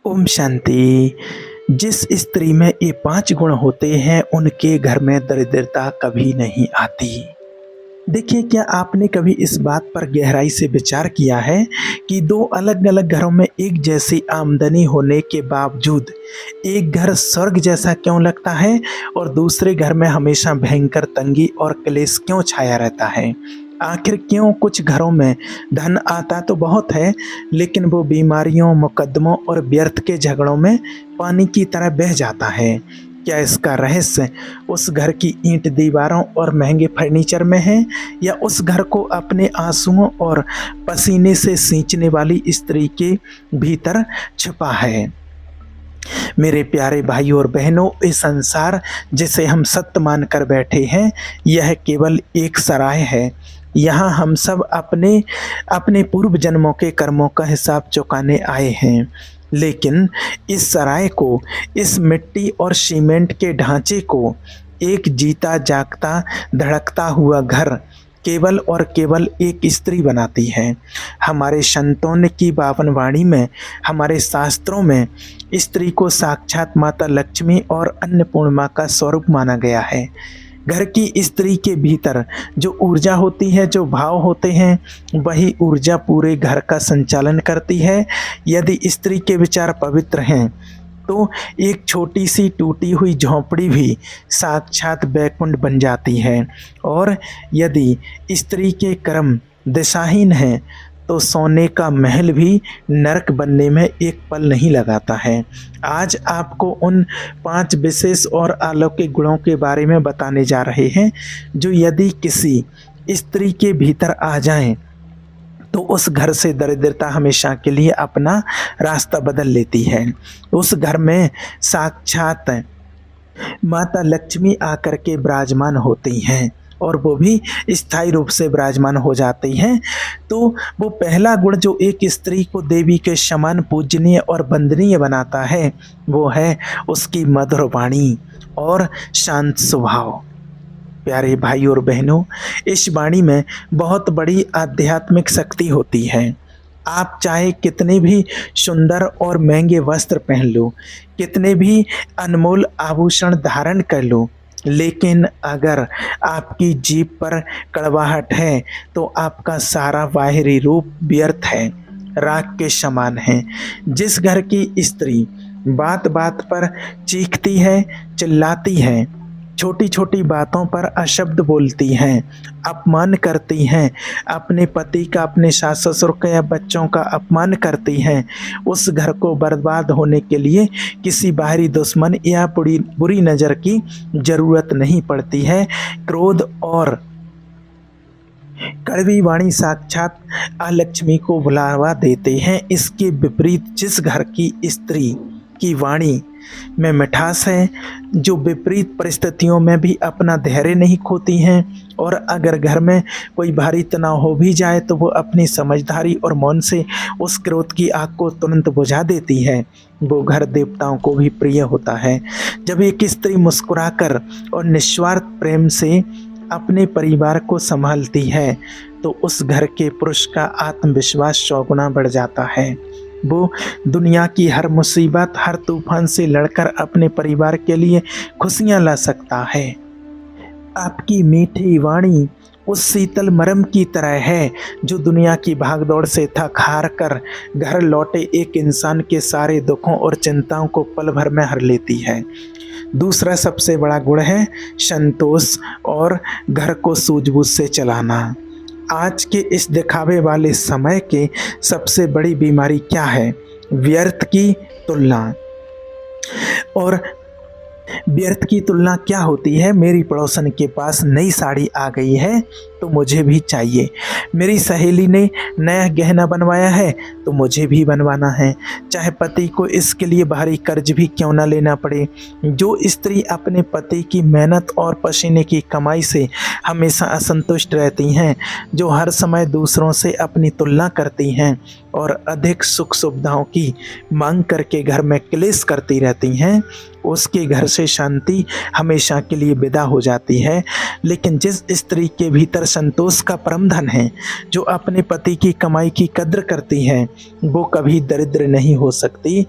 ओम शांति। जिस स्त्री में ये 5 गुण होते हैं उनके घर में दरिद्रता कभी नहीं आती। देखिए, क्या आपने कभी इस बात पर गहराई से विचार किया है कि 2 अलग-अलग घरों में एक जैसी आमदनी होने के बावजूद एक घर स्वर्ग जैसा क्यों लगता है और दूसरे घर में हमेशा भयंकर तंगी और क्लेश क्यों छाया रहता है? आखिर क्यों कुछ घरों में धन आता तो बहुत है, लेकिन वो बीमारियों, मुकद्दमों और व्यर्थ के झगड़ों में पानी की तरह बह जाता है? क्या इसका रहस्य उस घर की ईंट दीवारों और महंगे फर्नीचर में है, या उस घर को अपने आंसुओं और पसीने से सींचने वाली स्त्री के भीतर छिपा है? मेरे प्यारे भाई और बहनों, ये संसार जिसे हम सत्य मान कर बैठे हैं, यह केवल एक सराय है। यहाँ हम सब अपने अपने पूर्व जन्मों के कर्मों का हिसाब चुकाने आए हैं, लेकिन इस सराय को, इस मिट्टी और सीमेंट के ढांचे को एक जीता जागता धड़कता हुआ घर केवल और केवल एक स्त्री बनाती है। हमारे संतों ने की पावन वाणी में, हमारे शास्त्रों में स्त्री को साक्षात माता लक्ष्मी और अन्नपूर्णा का स्वरूप माना गया है। घर की स्त्री के भीतर जो ऊर्जा होती है, जो भाव होते हैं, वही ऊर्जा पूरे घर का संचालन करती है। यदि स्त्री के विचार पवित्र हैं तो एक छोटी सी टूटी हुई झोंपड़ी भी साक्षात वैकुंठ बन जाती है, और यदि स्त्री के कर्म दिशाहीन हैं तो सोने का महल भी नरक बनने में एक पल नहीं लगाता है। आज आपको उन 5 विशेष और अलौकिक गुणों के बारे में बताने जा रहे हैं, जो यदि किसी स्त्री के भीतर आ जाएं तो उस घर से दरिद्रता हमेशा के लिए अपना रास्ता बदल लेती है। उस घर में साक्षात माता लक्ष्मी आकर के विराजमान होती हैं, और वो भी स्थायी रूप से विराजमान हो जाती हैं। तो वो पहला गुण जो एक स्त्री को देवी के समान पूजनीय और वंदनीय बनाता है, वो है उसकी मधुर वाणी और शांत स्वभाव। प्यारे भाई और बहनों, इस वाणी में बहुत बड़ी आध्यात्मिक शक्ति होती है। आप चाहे कितने भी सुंदर और महंगे वस्त्र पहन लो, कितने भी अनमोल आभूषण धारण कर लो, लेकिन अगर आपकी जीभ पर कड़वाहट है तो आपका सारा बाहरी रूप व्यर्थ है, राख के समान है। जिस घर की स्त्री बात बात पर चीखती है, चिल्लाती है, छोटी छोटी बातों पर अशब्द बोलती हैं, अपमान करती हैं, अपने पति का, अपने सास ससुर का या बच्चों का अपमान करती हैं, उस घर को बर्बाद होने के लिए किसी बाहरी दुश्मन या बुरी नज़र की जरूरत नहीं पड़ती है। क्रोध और कड़वी वाणी साक्षात अलक्ष्मी को बुलावा देते हैं। इसके विपरीत जिस घर की स्त्री की वाणी में मिठास है, जो विपरीत परिस्थितियों में भी अपना धैर्य नहीं खोती हैं, और अगर घर में कोई भारी तनाव हो भी जाए तो वो अपनी समझदारी और मौन से उस क्रोध की आग को तुरंत बुझा देती है, वो घर देवताओं को भी प्रिय होता है। जब एक स्त्री मुस्कुराकर और निस्वार्थ प्रेम से अपने परिवार को संभालती है तो उस घर के पुरुष का आत्मविश्वास 100 गुना बढ़ जाता है। वो दुनिया की हर मुसीबत, हर तूफान से लड़कर अपने परिवार के लिए खुशियां ला सकता है। आपकी मीठी वाणी उस शीतल मरम की तरह है जो दुनिया की भागदौड़ से थक हार कर घर लौटे एक इंसान के सारे दुखों और चिंताओं को पल भर में हर लेती है। दूसरा सबसे बड़ा गुण है संतोष और घर को सूझबूझ से चलाना। आज के इस दिखावे वाले समय के सबसे बड़ी बीमारी क्या है? व्यर्थ की तुलना। और व्यर्थ की तुलना क्या होती है? मेरी पड़ोसन के पास नई साड़ी आ गई है तो मुझे भी चाहिए, मेरी सहेली ने नया गहना बनवाया है तो मुझे भी बनवाना है, चाहे पति को इसके लिए भारी कर्ज भी क्यों ना लेना पड़े। जो स्त्री अपने पति की मेहनत और पसीने की कमाई से हमेशा असंतुष्ट रहती हैं, जो हर समय दूसरों से अपनी तुलना करती हैं और अधिक सुख सुविधाओं की मांग करके घर में क्लेश करती रहती हैं, उसके घर से शांति हमेशा के लिए विदा हो जाती है। लेकिन जिस स्त्री के भीतर संतोष का परम धन है। जो अपने पति की कमाई की कद्र करती है वो कभी दरिद्र नहीं हो सकती।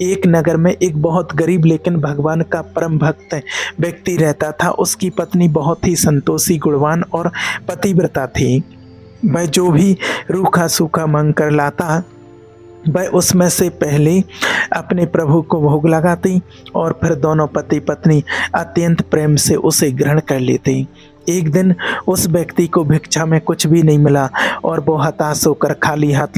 एक नगर में एक बहुत गरीब लेकिन भगवान का परम भक्त व्यक्ति रहता था। उसकी पत्नी बहुत ही संतोषी, गुणवान और पतिव्रता थी। वह जो भी रूखा सूखा मांग कर लाता वह उसमें से पहले अपने प्रभु को भोग लगाती और फिर दोनों पति पत्नी अत्यंत प्रेम से उसे ग्रहण कर लेते। एक दिन उस व्यक्ति को भिक्षा में कुछ भी नहीं मिला और वो हताश होकर खाली हाथ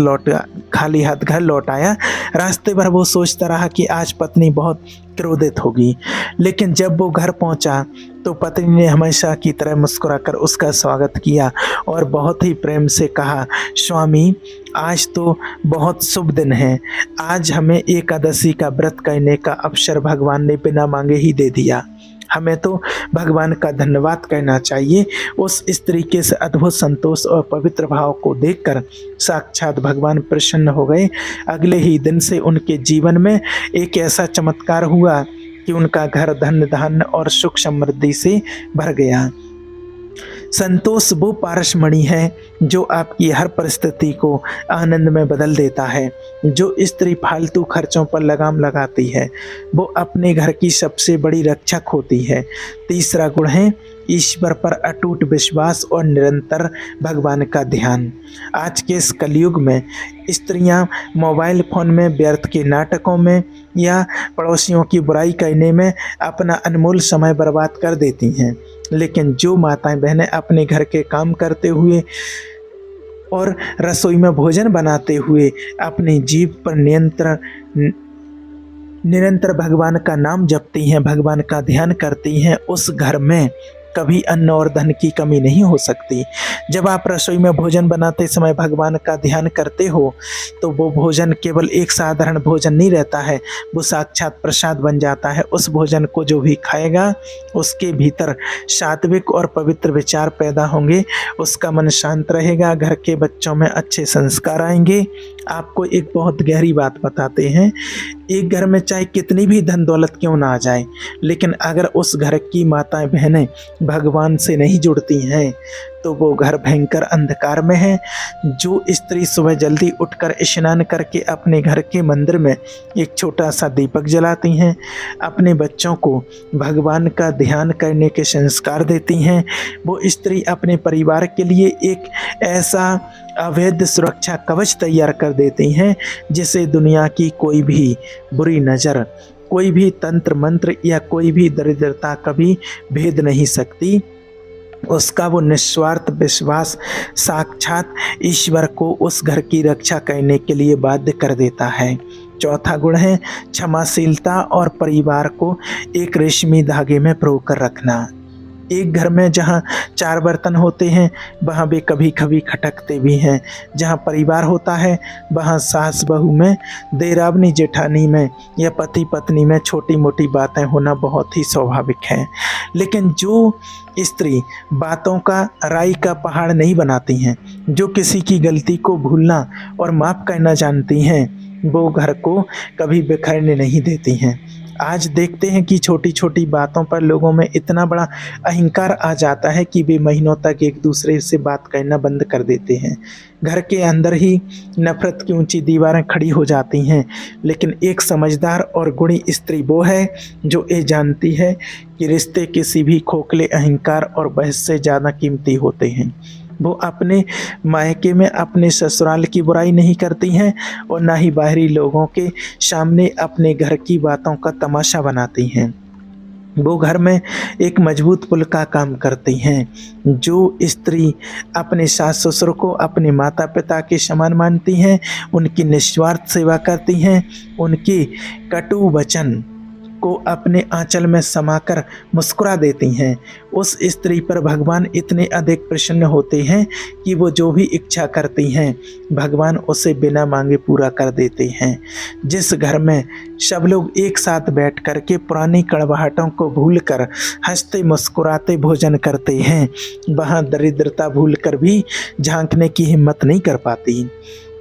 घर लौट आया। रास्ते भर वो सोचता रहा कि आज पत्नी बहुत क्रोधित होगी, लेकिन जब वो घर पहुंचा तो पत्नी ने हमेशा की तरह मुस्कुराकर उसका स्वागत किया और बहुत ही प्रेम से कहा, स्वामी आज तो बहुत शुभ दिन है। आज हमें एकादशी का व्रत करने का अवसर भगवान ने बिना मांगे ही दे दिया। हमें तो भगवान का धन्यवाद करना चाहिए। उस स्त्री के इस अद्भुत संतोष और पवित्र भाव को देखकर साक्षात भगवान प्रसन्न हो गए। अगले ही दिन से उनके जीवन में एक ऐसा चमत्कार हुआ कि उनका घर धन धान्य और सुख समृद्धि से भर गया। संतोष वो पारसमणि है जो आपकी हर परिस्थिति को आनंद में बदल देता है। जो स्त्री फालतू खर्चों पर लगाम लगाती है वो अपने घर की सबसे बड़ी रक्षक होती है। तीसरा गुण है ईश्वर पर अटूट विश्वास और निरंतर भगवान का ध्यान। आज के इस कलयुग में स्त्रियां मोबाइल फोन में, व्यर्थ के नाटकों में या पड़ोसियों की बुराई करने में अपना अनमोल समय बर्बाद कर देती हैं, लेकिन जो माताएं बहनें अपने घर के काम करते हुए और रसोई में भोजन बनाते हुए अपनी जीभ पर निरंतर भगवान का नाम जपती हैं, भगवान का ध्यान करती हैं, उस घर में कभी अन्न और धन की कमी नहीं हो सकती। जब आप रसोई में भोजन बनाते समय भगवान का ध्यान करते हो तो वो भोजन केवल एक साधारण भोजन नहीं रहता है, वो साक्षात प्रसाद बन जाता है। उस भोजन को जो भी खाएगा उसके भीतर सात्विक और पवित्र विचार पैदा होंगे, उसका मन शांत रहेगा, घर के बच्चों में अच्छे संस्कार आएंगे। आपको एक बहुत गहरी बात बताते हैं, एक घर में चाहे कितनी भी धन दौलत क्यों ना आ जाए, लेकिन अगर उस घर की माताएं बहनें भगवान से नहीं जुड़ती हैं तो वो घर भयंकर अंधकार में है। जो स्त्री सुबह जल्दी उठकर स्नान करके अपने घर के मंदिर में एक छोटा सा दीपक जलाती हैं, अपने बच्चों को भगवान का ध्यान करने के संस्कार देती हैं, वो स्त्री अपने परिवार के लिए एक ऐसा अवैध सुरक्षा कवच तैयार कर देती हैं जिसे दुनिया की कोई भी बुरी नज़र, कोई भी तंत्र मंत्र या कोई भी दरिद्रता कभी भेद नहीं सकती। उसका वो निस्वार्थ विश्वास साक्षात ईश्वर को उस घर की रक्षा करने के लिए बाध्य कर देता है। चौथा गुण है क्षमाशीलता और परिवार को एक रेशमी धागे में परोकर रखना। एक घर में जहाँ 4 बर्तन होते हैं वहाँ वे कभी कभी खटकते भी हैं। जहाँ परिवार होता है वहाँ सास बहू में, देरावनी जेठानी में या पति पत्नी में छोटी मोटी बातें होना बहुत ही स्वाभाविक है। लेकिन जो स्त्री बातों का राई का पहाड़ नहीं बनाती हैं, जो किसी की गलती को भूलना और माफ़ करना जानती हैं, वो घर को कभी बिखरने नहीं देती हैं। आज देखते हैं कि छोटी छोटी बातों पर लोगों में इतना बड़ा अहंकार आ जाता है कि वे महीनों तक एक दूसरे से बात करना बंद कर देते हैं। घर के अंदर ही नफरत की ऊंची दीवारें खड़ी हो जाती हैं। लेकिन एक समझदार और गुणी स्त्री वो है जो ये जानती है कि रिश्ते किसी भी खोखले अहंकार और बहस से ज़्यादा कीमती होते हैं। वो अपने मायके में अपने ससुराल की बुराई नहीं करती हैं और ना ही बाहरी लोगों के सामने अपने घर की बातों का तमाशा बनाती हैं। वो घर में एक मजबूत पुल का काम करती हैं। जो स्त्री अपने सास ससुर को अपने माता पिता के समान मानती हैं, उनकी निस्वार्थ सेवा करती हैं, उनके कटु वचन को अपने आंचल में समाकर मुस्कुरा देती हैं, उस स्त्री पर भगवान इतने अधिक प्रसन्न होते हैं कि वो जो भी इच्छा करती हैं भगवान उसे बिना मांगे पूरा कर देते हैं। जिस घर में सब लोग एक साथ बैठ कर के पुरानी कड़वाहटों को भूलकर हंसते मुस्कुराते भोजन करते हैं, वहाँ दरिद्रता भूलकर भी झांकने की हिम्मत नहीं कर पाती।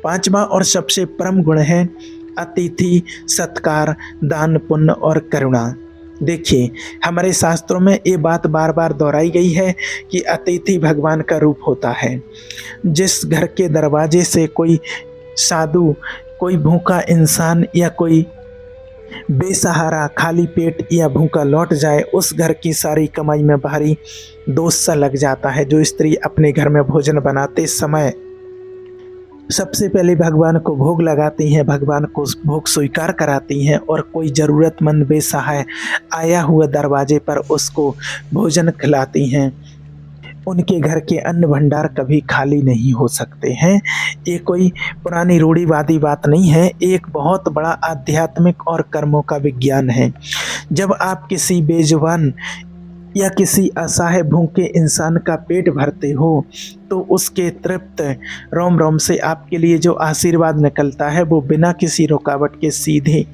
5वां और सबसे परम गुण है अतिथि सत्कार, दान पुण्य और करुणा। देखिए, हमारे शास्त्रों में ये बात बार बार दोहराई गई है कि अतिथि भगवान का रूप होता है। जिस घर के दरवाजे से कोई साधु, कोई भूखा इंसान या कोई बेसहारा खाली पेट या भूखा लौट जाए, उस घर की सारी कमाई में भारी दोष सा लग जाता है। जो स्त्री अपने घर में भोजन बनाते समय सबसे पहले भगवान को भोग लगाती हैं, भगवान को भोग स्वीकार कराती हैं और कोई ज़रूरतमंद बेसहाय आया हुआ दरवाजे पर उसको भोजन खिलाती हैं, उनके घर के अन्न भंडार कभी खाली नहीं हो सकते हैं। ये कोई पुरानी रूढ़िवादी बात नहीं है, एक बहुत बड़ा आध्यात्मिक और कर्मों का विज्ञान है। जब आप किसी बेजुबान या किसी असहाय भूखे इंसान का पेट भरते हो तो उसके तृप्त रोम रोम से आपके लिए जो आशीर्वाद निकलता है वो बिना किसी रुकावट के सीधे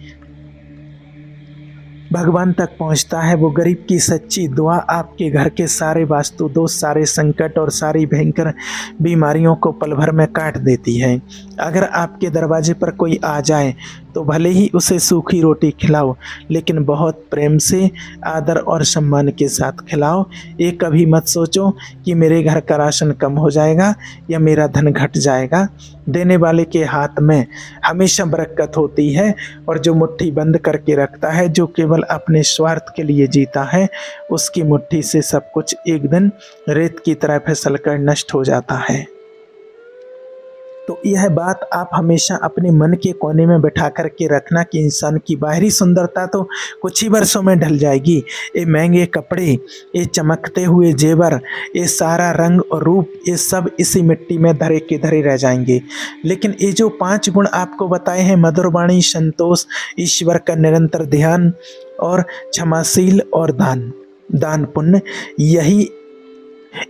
भगवान तक पहुंचता है। वो गरीब की सच्ची दुआ आपके घर के सारे वास्तु दोष, सारे संकट और सारी भयंकर बीमारियों को पल भर में काट देती है। अगर आपके दरवाजे पर कोई आ जाए तो भले ही उसे सूखी रोटी खिलाओ, लेकिन बहुत प्रेम से, आदर और सम्मान के साथ खिलाओ। ये कभी मत सोचो कि मेरे घर का राशन कम हो जाएगा या मेरा धन घट जाएगा। देने वाले के हाथ में हमेशा बरकत होती है और जो मुट्ठी बंद करके रखता है, जो केवल अपने स्वार्थ के लिए जीता है, उसकी मुट्ठी से सब कुछ एक दिन रेत की तरह फिसल कर नष्ट हो जाता है। तो यह बात आप हमेशा अपने मन के कोने में बैठा करके रखना कि इंसान की बाहरी सुंदरता तो कुछ ही वर्षों में ढल जाएगी। ये महंगे कपड़े, ये चमकते हुए जेवर, ये सारा रंग और रूप, ये सब इसी मिट्टी में धरे के धरे रह जाएंगे। लेकिन ये जो 5 गुण आपको बताए हैं, मधुर वाणी, संतोष, ईश्वर का निरंतर ध्यान और क्षमाशील और दान पुण्य, यही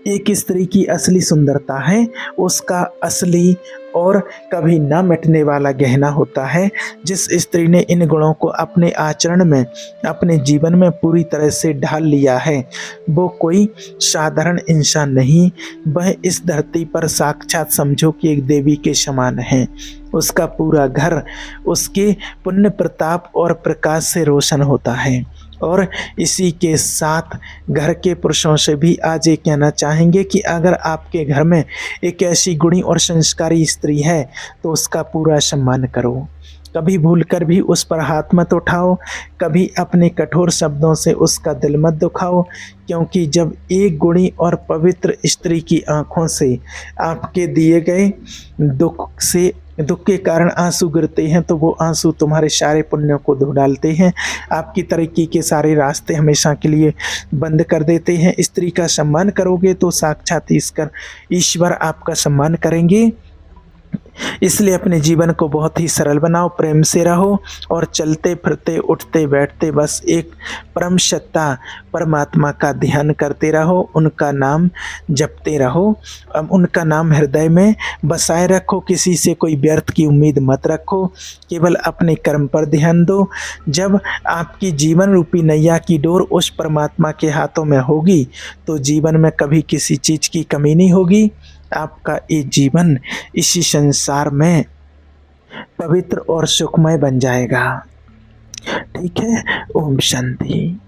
एक स्त्री की असली सुंदरता है। उसका असली और कभी ना मिटने वाला गहना होता है। जिस स्त्री ने इन गुणों को अपने आचरण में, अपने जीवन में पूरी तरह से ढाल लिया है, वो कोई साधारण इंसान नहीं, वह इस धरती पर साक्षात समझो कि एक देवी के समान है। उसका पूरा घर उसके पुण्य प्रताप और प्रकाश से रोशन होता है। और इसी के साथ घर के पुरुषों से भी आज ये कहना चाहेंगे कि अगर आपके घर में एक ऐसी गुणी और संस्कारी स्त्री है तो उसका पूरा सम्मान करो। कभी भूलकर भी उस पर हाथ मत उठाओ, कभी अपने कठोर शब्दों से उसका दिल मत दुखाओ, क्योंकि जब एक गुणी और पवित्र स्त्री की आंखों से आपके दिए गए दुख के कारण आंसू गिरते हैं तो वो आंसू तुम्हारे सारे पुण्यों को धो डालते हैं, आपकी तरक्की के सारे रास्ते हमेशा के लिए बंद कर देते हैं। स्त्री का सम्मान करोगे तो साक्षात ईश्वर आपका सम्मान करेंगे। इसलिए अपने जीवन को बहुत ही सरल बनाओ, प्रेम से रहो और चलते फिरते उठते बैठते बस एक परम सत्ता परमात्मा का ध्यान करते रहो, उनका नाम जपते रहो, उनका नाम हृदय में बसाए रखो। किसी से कोई व्यर्थ की उम्मीद मत रखो, केवल अपने कर्म पर ध्यान दो। जब आपकी जीवन रूपी नैया की डोर उस परमात्मा के हाथों में होगी तो जीवन में कभी किसी चीज़ की कमी नहीं होगी। आपका ये जीवन इसी संसार में पवित्र और सुखमय बन जाएगा। ठीक है। ओम शांति।